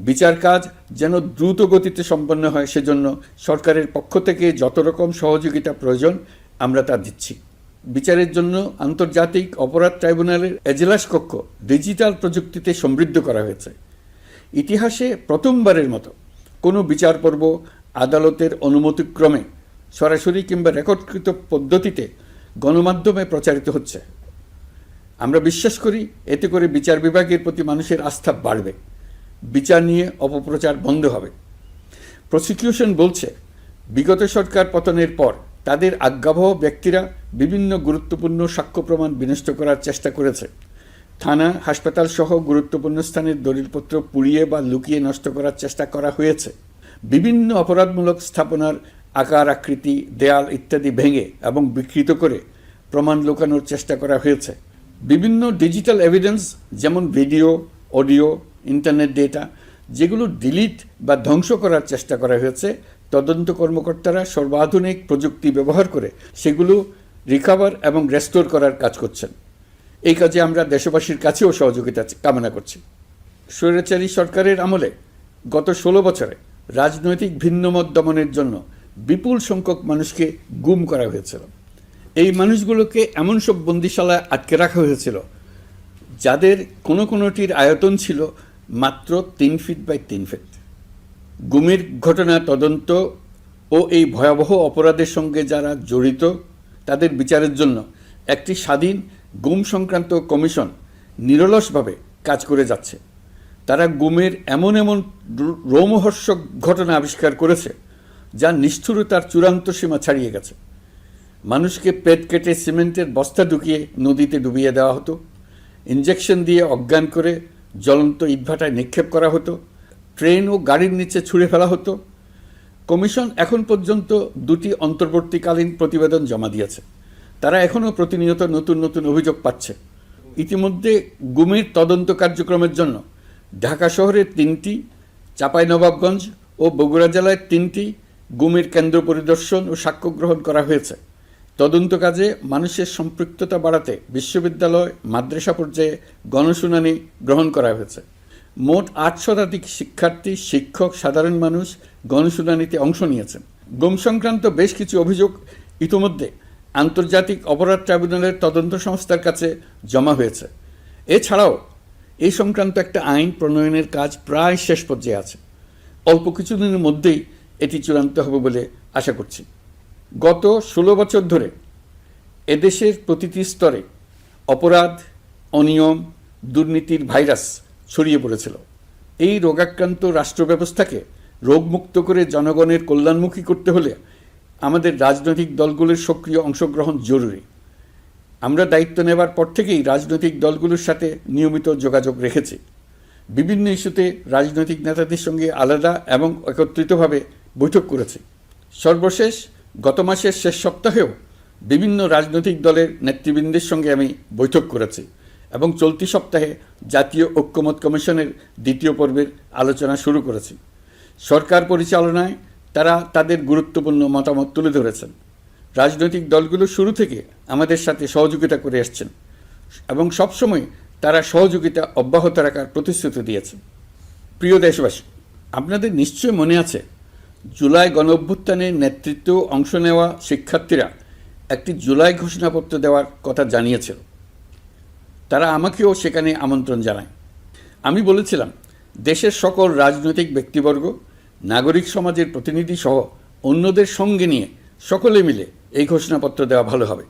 বিচার কাজ যেন দ্রুত গতিতে সম্পন্ন হয় সেজন্য সরকারের পক্ষ থেকে যত রকম সহযোগিতা প্রয়োজন আমরা তা দিচ্ছি। বিচারের জন্য আন্তর্জাতিক অপরাধ ট্রাইব্যুনালের এজলাস কক্ষ ডিজিটাল প্রযুক্তিতে সমৃদ্ধ করা হয়েছে। ইতিহাসে প্রথমবারের মতো কোনো বিচার পর্ব আদালতের অনুমতিক্রমে সরাসরি কিংবা রেকর্ডকৃত পদ্ধতিতে গণমাধ্যমে প্রচারিত হচ্ছে। আমরা বিশ্বাস করি এতে করে বিচার বিভাগের প্রতি মানুষের আস্থা বাড়বে, বিচার নিয়ে অপপ্রচার বন্ধ হবে। প্রসিকিউশন বলছে, বিগত সরকার পতনের পর তাদের আজ্ঞাবহ ব্যক্তিরা বিভিন্ন গুরুত্বপূর্ণ সাক্ষ্য প্রমাণ বিনষ্ট করার চেষ্টা করেছে। থানা, হাসপাতাল সহ গুরুত্বপূর্ণ স্থানের দলিলপত্র পুড়িয়ে বা লুকিয়ে নষ্ট করার চেষ্টা করা হয়েছে। বিভিন্ন অপরাধমূলক স্থাপনার আকার, আকৃতি, দেয়াল ইত্যাদি ভেঙে এবং বিকৃত করে প্রমাণ লুকানোর চেষ্টা করা হয়েছে। বিভিন্ন ডিজিটাল এভিডেন্স যেমন ভিডিও, অডিও, ইন্টারনেট ডেটা যেগুলো ডিলিট বা ধ্বংস করার চেষ্টা করা হয়েছে, তদন্ত কর্মকর্তারা সর্বাধুনিক প্রযুক্তি ব্যবহার করে সেগুলো রিকভার এবং রেস্টোর করার কাজ করছেন। এই কাজে আমরা দেশবাসীর কাছেও সহযোগিতা কামনা করছি। স্বৈরাচারী সরকারের আমলে গত 16 বছরে রাজনৈতিক ভিন্নমত দমনের জন্য বিপুল সংখ্যক মানুষকে গুম করা হয়েছিল। এই মানুষগুলোকে এমন সব বন্দিশালায় আটকে রাখা হয়েছিল যাদের কোনোটির আয়তন ছিল মাত্র 3 ফিট বাই 3 ফিট। গুমের ঘটনা তদন্ত ও এই ভয়াবহ অপরাধের সঙ্গে যারা জড়িত তাদের বিচারের জন্য একটি স্বাধীন গুম সংক্রান্ত কমিশন নিরলসভাবে কাজ করে যাচ্ছে। তারা গুমের এমন রোমহর্ষক ঘটনা আবিষ্কার করেছে যা নিষ্ঠুরতার চূড়ান্ত সীমা ছাড়িয়ে গেছে। মানুষকে পেট কেটে সিমেন্টের বস্তা ঢুকিয়ে নদীতে ডুবিয়ে দেওয়া হতো, ইঞ্জেকশন দিয়ে অজ্ঞান করে জ্বলন্ত ইটভাটায় নিক্ষেপ করা হতো, ট্রেন ও গাড়ির নিচে ছুঁড়ে ফেলা হতো। কমিশন এখন পর্যন্ত 2টি অন্তর্বর্তীকালীন প্রতিবেদন জমা দিয়েছে। তারা এখনও প্রতিনিয়ত নতুন অভিযোগ পাচ্ছে। ইতিমধ্যে গুমের তদন্ত কার্যক্রমের জন্য ঢাকা শহরের 3টি, চাঁপাইনবাবগঞ্জ ও বগুড়া জেলায় 3টি গুমের কেন্দ্র পরিদর্শন ও সাক্ষ্য গ্রহণ করা হয়েছে। তদন্ত কাজে মানুষের সম্পৃক্ততা বাড়াতে বিশ্ববিদ্যালয়, মাদ্রাসা পর্যায়ে গণশুনানি গ্রহণ করা হয়েছে। মোট 8 শতাধিক শিক্ষার্থী, শিক্ষক, সাধারণ মানুষ গণশুনানিতে অংশ নিয়েছেন। গুম সংক্রান্ত বেশ কিছু অভিযোগ ইতিমধ্যে আন্তর্জাতিক অপরাধ ট্রাইব্যুনালের তদন্ত সংস্থার কাছে জমা হয়েছে। এছাড়াও এই সংক্রান্ত একটা আইন প্রণয়নের কাজ প্রায় শেষ পর্যায়ে আছে। অল্প কিছুদিনের মধ্যেই এটি চূড়ান্ত হবে বলে আশা করছি। গত 16 বছর ধরে এদেশের প্রতিটি স্তরে অপরাধ, অনিয়ম, দুর্নীতির ভাইরাস ছড়িয়ে পড়েছিল। এই রোগাক্রান্ত রাষ্ট্র ব্যবস্থাকে রোগমুক্ত করে জনগণের কল্যাণমুখী করতে হলে আমাদের রাজনৈতিক দলগুলোর সক্রিয় অংশগ্রহণ জরুরি। আমরা দায়িত্ব নেবার পর থেকেই রাজনৈতিক দলগুলোর সাথে নিয়মিত যোগাযোগ রেখেছি। বিভিন্ন ইস্যুতে রাজনৈতিক নেতাদের সঙ্গে আলাদা এবং একত্রিতভাবে বৈঠক করেছি। সর্বশেষ গত মাসের শেষ সপ্তাহেও বিভিন্ন রাজনৈতিক দলের নেতৃবৃন্দের সঙ্গে আমি বৈঠক করেছি এবং চলতি সপ্তাহে জাতীয় ঐক্যমত কমিশনের 2য় পর্বের আলোচনা শুরু করেছি। সরকার পরিচালনায় তারা তাদের গুরুত্বপূর্ণ মতামত তুলে ধরেছেন। রাজনৈতিক দলগুলো শুরু থেকে আমাদের সাথে সহযোগিতা করে আসছেন এবং সবসময় তারা সহযোগিতা অব্যাহত রাখার প্রতিশ্রুতি দিয়েছেন। প্রিয় দেশবাসী, আপনাদের নিশ্চয় মনে আছে জুলাই গণঅভ্যুত্থানের নেতৃত্ব অংশ নেওয়া শিক্ষার্থীরা একটি জুলাই ঘোষণাপত্র দেওয়ার কথা জানিয়েছিল। তারা আমাকেও সেখানে আমন্ত্রণ জানায়। আমি বলেছিলাম দেশের সকল রাজনৈতিক ব্যক্তিবর্গ, নাগরিক সমাজের প্রতিনিধি সহ অন্যদের সঙ্গে নিয়ে সকলে মিলে এই ঘোষণাপত্র দেওয়া ভালো হবে।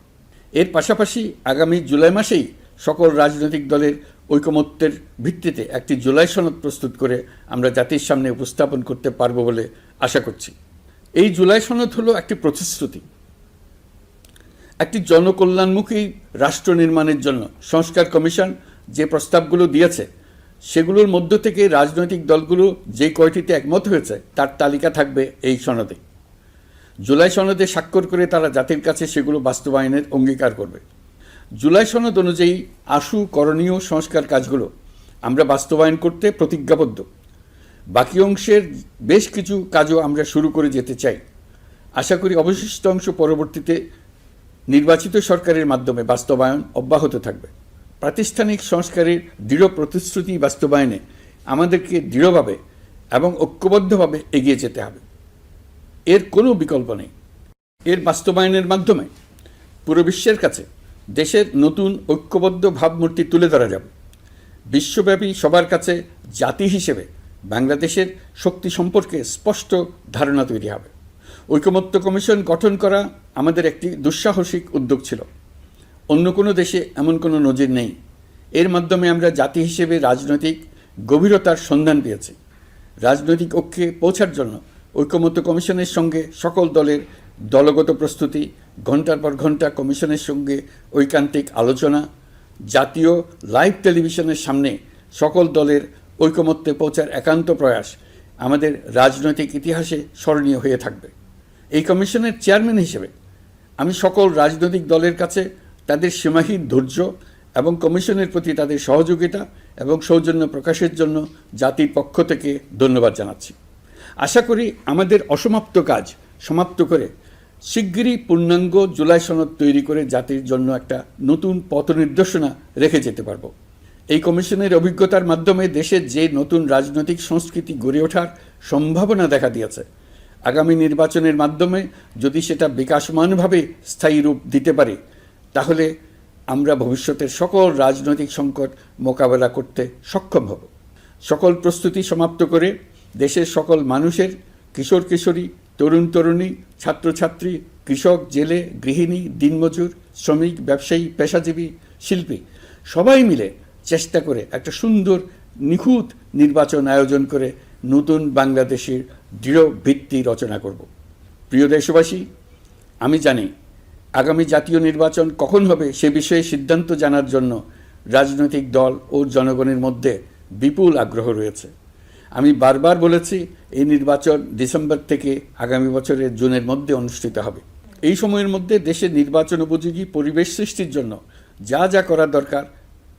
এর পাশাপাশি আগামী জুলাই মাসেই সকল রাজনৈতিক দলের ঐকমত্যের ভিত্তিতে একটি জুলাই সনদ প্রস্তুত করে আমরা জাতির সামনে উপস্থাপন করতে পারব বলে আশা করছি। এই জুলাই সনদ হলো একটি প্রতিশ্রুতি, একটি জনকল্যাণমুখী রাষ্ট্র নির্মাণের জন্য সংস্কার কমিশন যে প্রস্তাবগুলো দিয়েছে সেগুলোর মধ্য থেকে রাজনৈতিক দলগুলো যে কয়টিতে একমত হয়েছে তার তালিকা থাকবে এই সনদে। জুলাই সনদে স্বাক্ষর করে তারা জাতির কাছে সেগুলো বাস্তবায়নের অঙ্গীকার করবে। জুলাই সনদ অনুযায়ী আশু করণীয় সংস্কার কাজগুলো আমরা বাস্তবায়ন করতে প্রতিজ্ঞাবদ্ধ। বাকি অংশের বেশ কিছু কাজও আমরা শুরু করে যেতে চাই। আশা করি অবশিষ্ট অংশ পরবর্তীতে নির্বাচিত সরকারের মাধ্যমে বাস্তবায়ন অব্যাহত থাকবে। প্রাতিষ্ঠানিক সংস্কারের দৃঢ় প্রতিশ্রুতি বাস্তবায়নে আমাদেরকে দৃঢ়ভাবে এবং ঐক্যবদ্ধভাবে এগিয়ে যেতে হবে। এর কোনো বিকল্প নেই। এর বাস্তবায়নের মাধ্যমে পুরো বিশ্বের কাছে দেশের নতুন ঐক্যবদ্ধ ভাবমূর্তি তুলে ধরা যাবে। বিশ্বব্যাপী সবার কাছে জাতি হিসেবে বাংলাদেশের শক্তি সম্পর্কে স্পষ্ট ধারণা তৈরি হবে। ঐকমত্য কমিশন গঠন করা আমাদের একটি দুঃসাহসিক উদ্যোগ ছিল। অন্য কোনো দেশে এমন কোনো নজির নেই। এর মাধ্যমে আমরা জাতি হিসেবে রাজনৈতিক গভীরতার সন্ধান পেয়েছি। রাজনৈতিক ঐক্যে পৌঁছার জন্য ঐকমত্য কমিশনের সঙ্গে সকল দলের দলগত প্রস্তুতি, ঘন্টার পর ঘন্টা কমিশনের সঙ্গে ঐকান্তিক আলোচনা, জাতীয় লাইভ টেলিভিশনের সামনে সকল দলের ঐকমত্যে পৌঁছার একান্ত প্রয়াস আমাদের রাজনৈতিক ইতিহাসে স্মরণীয় হয়ে থাকবে। এই কমিশনের চেয়ারম্যান হিসেবে আমি সকল রাজনৈতিক দলের কাছে তাদের সীমাহীন ধৈর্য এবং কমিশনের প্রতি তাদের সহযোগিতা এবং সৌজন্য প্রকাশের জন্য জাতির পক্ষ থেকে ধন্যবাদ জানাচ্ছি। আশা করি আমাদের অসমাপ্ত কাজ সমাপ্ত করে শিগগিরই পূর্ণাঙ্গ জুলাই সনদ তৈরি করে জাতির জন্য একটা নতুন পথ নির্দেশনা রেখে যেতে পারব। এই কমিশনের অভিজ্ঞতার মাধ্যমে দেশের যে নতুন রাজনৈতিক সংস্কৃতি গড়ে ওঠার সম্ভাবনা দেখা দিয়েছে, আগামী নির্বাচনের মাধ্যমে যদি সেটা বিকাশমানভাবে স্থায়ী রূপ দিতে পারে তাহলে আমরা ভবিষ্যতের সকল রাজনৈতিক সংকট মোকাবেলা করতে সক্ষম হব। সকল প্রস্তুতি সমাপ্ত করে দেশের সকল মানুষের, কিশোর কিশোরী, তরুণ তরুণী, ছাত্রছাত্রী, কৃষক, জেলে, গৃহিণী, দিনমজুর, শ্রমিক, ব্যবসায়ী, পেশাজীবী, শিল্পী সবাই মিলে চেষ্টা করে একটা সুন্দর নিখুঁত নির্বাচন আয়োজন করে নতুন বাংলাদেশের দৃঢ় ভিত্তি রচনা করব। প্রিয় দেশবাসী, আমি জানি আগামী জাতীয় নির্বাচন কখন হবে সে বিষয়ে সিদ্ধান্ত জানার জন্য রাজনৈতিক দল ও জনগণের মধ্যে বিপুল আগ্রহ রয়েছে। আমি বারবার বলেছি এই নির্বাচন ডিসেম্বর থেকে আগামী বছরের জুনের মধ্যে অনুষ্ঠিত হবে। এই সময়ের মধ্যে দেশের নির্বাচন উপযোগী পরিবেশ সৃষ্টির জন্য যা যা করা দরকার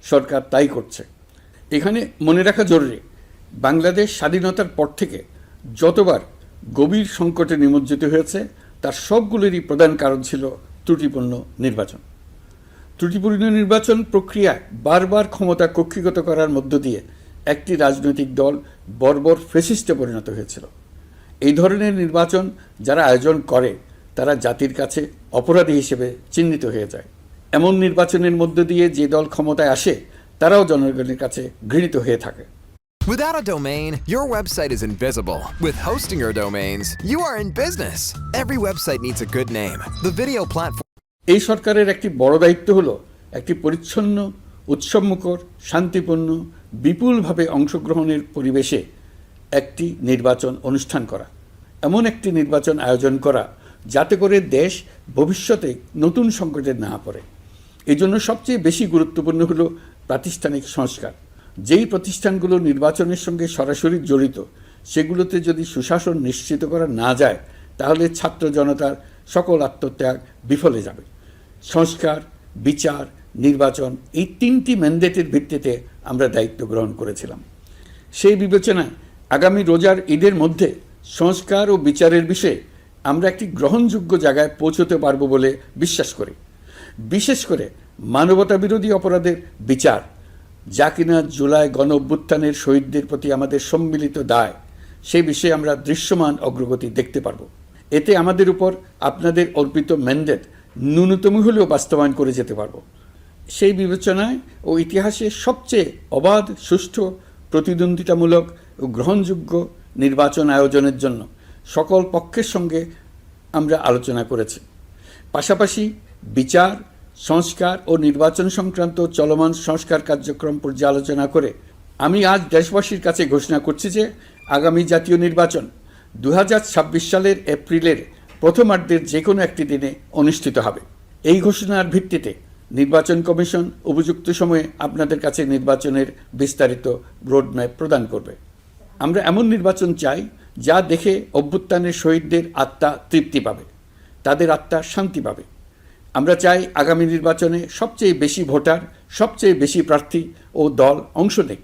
সরকার তাই করছে। এখানে মনে রাখা জরুরি, বাংলাদেশ স্বাধীনতার পর থেকে যতবার গভীর সংকটে নিমজ্জিত হয়েছে তার সবগুলোরই প্রধান কারণ ছিল ত্রুটিপূর্ণ নির্বাচন। ত্রুটিপূর্ণ নির্বাচন প্রক্রিয়ায় বারবার ক্ষমতা কক্ষিগত করার মধ্য দিয়ে একটি রাজনৈতিক দল বর্বর ফ্যাসিস্টে পরিণত হয়েছিল। এই ধরনের নির্বাচন যারা আয়োজন করে তারা জাতির কাছে অপরাধী হিসেবে চিহ্নিত হয়ে যায়। এমন নির্বাচনের মধ্য দিয়ে যে দল ক্ষমতায় আসে তারাও জনগণের কাছে ঘৃণিত হয়ে থাকে। Without a domain, your website is invisible. With Hostinger domains, you are in business. Every website needs a good name. The video platform. এই সরকারের একটি বড় দায়িত্ব হলো একটি পরিচ্ছন্ন, উৎসবমুখর, শান্তিপূর্ণ, বিপুলভাবে অংশগ্রহণের পরিবেশে একটি নির্বাচন অনুষ্ঠান করা, এমন একটি নির্বাচন আয়োজন করা যাতে করে দেশ ভবিষ্যতে নতুন সংকটে না পড়ে। এই জন্য সবচেয়ে বেশি গুরুত্বপূর্ণ হলো প্রাতিষ্ঠানিক সংস্কার। যেই প্রতিষ্ঠানগুলো নির্বাচনের সঙ্গে সরাসরি জড়িত সেগুলোতে যদি সুশাসন নিশ্চিত করা না যায় তাহলে ছাত্র জনতার সকল আত্মত্যাগ বিফলে যাবে। সংস্কার, বিচার, নির্বাচন এই তিনটি ম্যান্ডেটের ভিত্তিতে আমরা দায়িত্ব গ্রহণ করেছিলাম। সেই বিবেচনায় আগামী রোজার ঈদের মধ্যে সংস্কার ও বিচারের বিষয়ে আমরা একটি গ্রহণযোগ্য জায়গায় পৌঁছতে পারব বলে বিশ্বাস করি। বিশেষ করে মানবতা বিরোধী অপরাধের বিচার, যা কিনা জুলাই গণ অভ্যুত্থানের শহীদদের প্রতি আমাদের সম্মিলিত দায়, সেই বিষয়ে আমরা দৃশ্যমান অগ্রগতি দেখতে পারব। এতে আমাদের উপর আপনাদের অর্পিত ম্যান্ডেট ন্যূনতম হলেও বাস্তবায়ন করে যেতে পারব। সেই বিবেচনায় ও ইতিহাসে সবচেয়ে অবাধ, সুষ্ঠু, প্রতিদ্বন্দ্বিতামূলক ও গ্রহণযোগ্য নির্বাচন আয়োজনের জন্য সকল পক্ষের সঙ্গে আমরা আলোচনা করেছি। পাশাপাশি বিচার, সংস্কার ও নির্বাচন সংক্রান্ত চলমান সংস্কার কার্যক্রম পর্যালোচনা করে আমি আজ দেশবাসীর কাছে ঘোষণা করছি যে আগামী জাতীয় নির্বাচন 2026 সালের এপ্রিলের প্রথমার্ধের যে কোনো একটি দিনে অনুষ্ঠিত হবে। এই ঘোষণার ভিত্তিতে নির্বাচন কমিশন উপযুক্ত সময়ে আপনাদের কাছে নির্বাচনের বিস্তারিত রোডম্যাপ প্রদান করবে। আমরা এমন নির্বাচন চাই যা দেখে অভ্যুত্থানের শহীদদের আত্মা তৃপ্তি পাবে, তাদের আত্মা শান্তি পাবে। আমরা চাই আগামী নির্বাচনে সবচেয়ে বেশি ভোটার, সবচেয়ে বেশি প্রার্থী ও দল অংশ নেক।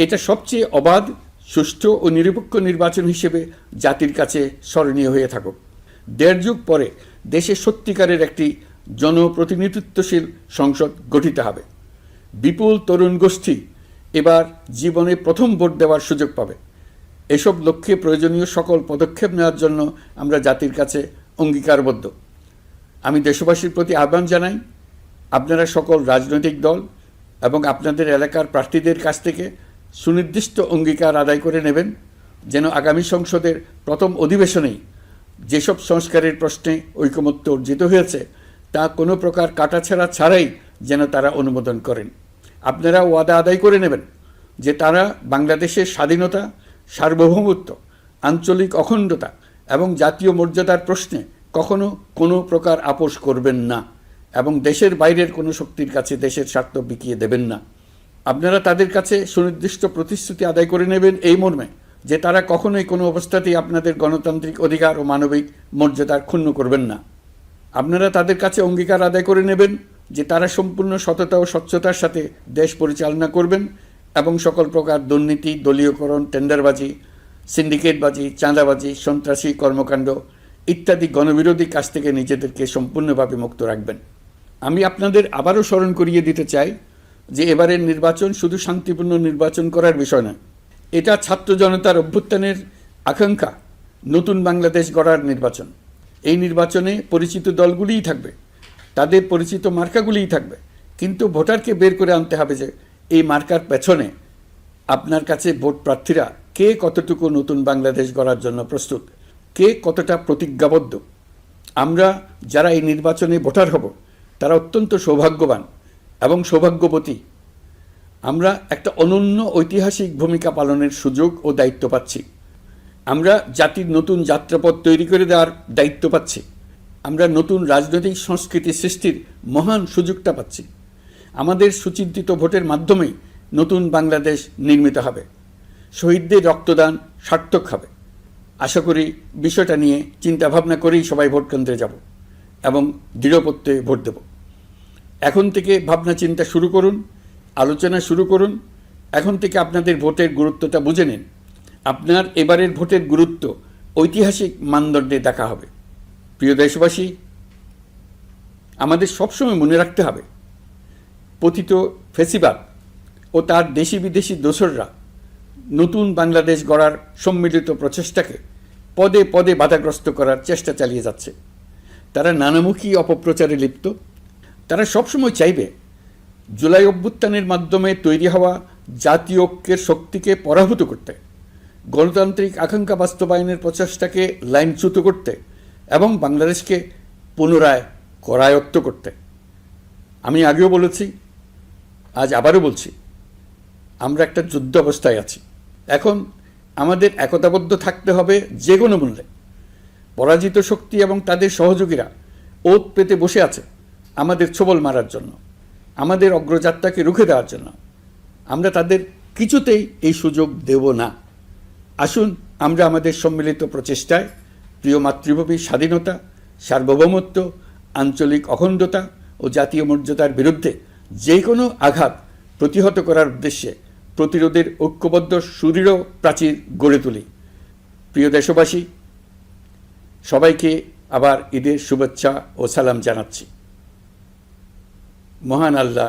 এটা সবচেয়ে অবাধ, সুষ্ঠু ও নিরপেক্ষ নির্বাচন হিসেবে জাতির কাছে স্মরণীয় হয়ে থাকুক। 1.5 যুগ পরে দেশে সত্যিকারের একটি জনপ্রতিনিধিত্বশীল সংসদ গঠিত হবে। বিপুল তরুণ গোষ্ঠী এবার জীবনে প্রথম ভোট দেওয়ার সুযোগ পাবে। এসব লক্ষ্যে প্রয়োজনীয় সকল পদক্ষেপ নেওয়ার জন্য আমরা জাতির কাছে অঙ্গীকারবদ্ধ। আমি দেশবাসীর প্রতি আহ্বান জানাই, আপনারা সকল রাজনৈতিক দল এবং আপনাদের এলাকার প্রার্থীদের কাছ থেকে সুনির্দিষ্ট অঙ্গীকার আদায় করে নেবেন, যেন আগামী সংসদের প্রথম অধিবেশনেই যেসব সংস্কারের প্রশ্নে ঐকমত্য অর্জিত হয়েছে তা কোনো প্রকার কাটাছেঁড়া ছাড়াই যেন তারা অনুমোদন করেন। আপনারা ওয়াদা আদায় করে নেবেন যে তারা বাংলাদেশের স্বাধীনতা, সার্বভৌমত্ব, আঞ্চলিক অখণ্ডতা এবং জাতীয় মর্যাদার প্রশ্নে কখনো কোনো প্রকার আপোষ করবেন না এবং দেশের বাইরের কোনো শক্তির কাছে দেশের স্বার্থ বিকিয়ে দেবেন না। আপনারা তাদের কাছে সুনির্দিষ্ট প্রতিশ্রুতি আদায় করে নেবেন এই মর্মে যে তারা কখনোই কোনো অবস্থাতেই আপনাদের গণতান্ত্রিক অধিকার ও মানবিক মর্যাদার ক্ষুণ্ণ করবেন না। আপনারা তাদের কাছে অঙ্গীকার আদায় করে নেবেন যে তারা সম্পূর্ণ সততা ও স্বচ্ছতার সাথে দেশ পরিচালনা করবেন এবং সকল প্রকার দুর্নীতি, দলীয়করণ, টেন্ডারবাজি, সিন্ডিকেটবাজি, চাঁদাবাজি, সন্ত্রাসী কর্মকাণ্ড ইত্যাদি গণবিরোধী কাজ থেকে নিজেদেরকে সম্পূর্ণভাবে মুক্ত রাখবেন। আমি আপনাদের আবারও স্মরণ করিয়ে দিতে চাই যে এবারের নির্বাচন শুধু শান্তিপূর্ণ নির্বাচন করার বিষয় নয়, এটা ছাত্র জনতার অভ্যুত্থানের আকাঙ্ক্ষা নতুন বাংলাদেশ গড়ার নির্বাচন। এই নির্বাচনে পরিচিত দলগুলিই থাকবে, তাদের পরিচিত মার্কাগুলিই থাকবে, কিন্তু ভোটারকে বের করে আনতে হবে যে এই মার্কার পেছনে আপনার কাছে ভোট প্রার্থীরা কে কতটুকু নতুন বাংলাদেশ গড়ার জন্য প্রস্তুত, কে কতটা প্রতিজ্ঞাবদ্ধ। আমরা যারা এই নির্বাচনে ভোটার হব তারা অত্যন্ত সৌভাগ্যবান এবং সৌভাগ্যবতী। আমরা একটা অনন্য ঐতিহাসিক ভূমিকা পালনের সুযোগ ও দায়িত্ব পাচ্ছি। আমরা জাতির নতুন যাত্রাপথ তৈরি করে দেওয়ার দায়িত্ব পাচ্ছি। আমরা নতুন রাজনৈতিক সংস্কৃতি সৃষ্টির মহান সুযোগটা পাচ্ছি। আমাদের সুচিন্তিত ভোটের মাধ্যমেই নতুন বাংলাদেশ নির্মিত হবে, শহীদদের রক্তদান সার্থক হবে। আশা করি বিষয়টা নিয়ে চিন্তাভাবনা করেই সবাই ভোট কেন্দ্রে যাব এবং দৃঢ়প্রত্যয়ে ভোট দেব। এখন থেকে ভাবনা চিন্তা শুরু করুন, আলোচনা শুরু করুন। এখন থেকে আপনাদের ভোটের গুরুত্বটা বুঝে নিন। আপনার এবারের ভোটের গুরুত্ব ঐতিহাসিক মানদণ্ডে দেখা হবে। প্রিয় দেশবাসী, আমাদের সবসময় মনে রাখতে হবে পতিত ফ্যাসিবাদ ও তার দেশি বিদেশি দোসররা নতুন বাংলাদেশ গড়ার সম্মিলিত প্রচেষ্টাকে পদে পদে বাধাগ্রস্ত করার চেষ্টা চালিয়ে যাচ্ছে। তারা নানামুখী অপপ্রচারে লিপ্ত। তারা সবসময় চাইবে জুলাই অভ্যুত্থানের মাধ্যমে তৈরি হওয়া জাতীয় ঐক্যের শক্তিকে পরাভূত করতে, গণতান্ত্রিক আকাঙ্ক্ষা বাস্তবায়নের প্রচেষ্টাকে লাইনচ্যুত করতে এবং বাংলাদেশকে পুনরায় করায়ত্ত করতে। আমি আগেও বলেছি, আজ আবারও বলছি, আমরা একটা যুদ্ধ অবস্থায় আছি। এখন আমাদের একতাবদ্ধ থাকতে হবে যে কোনো মূল্যে। পরাজিত শক্তি এবং তাদের সহযোগীরা ওত পেতে বসে আছে আমাদের ছোবল মারার জন্য, আমাদের অগ্রযাত্রাকে রুখে দেওয়ার জন্য। আমরা তাদের কিছুতেই এই সুযোগ দেব না। আসুন আমরা আমাদের সম্মিলিত প্রচেষ্টায় প্রিয় মাতৃভূমির স্বাধীনতা, সার্বভৌমত্ব, আঞ্চলিক অখণ্ডতা ও জাতীয় মর্যাদার বিরুদ্ধে যে কোনো আঘাত প্রতিহত করার উদ্দেশ্যে প্রতিরোধের ঐক্যবদ্ধ সুদৃঢ় প্রাচীর গড়ে তুলি। প্রিয় দেশবাসী, সবাইকে আবার ঈদের শুভেচ্ছা ও সালাম জানাচ্ছি। মহান আল্লাহ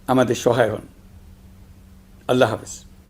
আমাদের সহায় হন। আল্লাহ হাফেজ।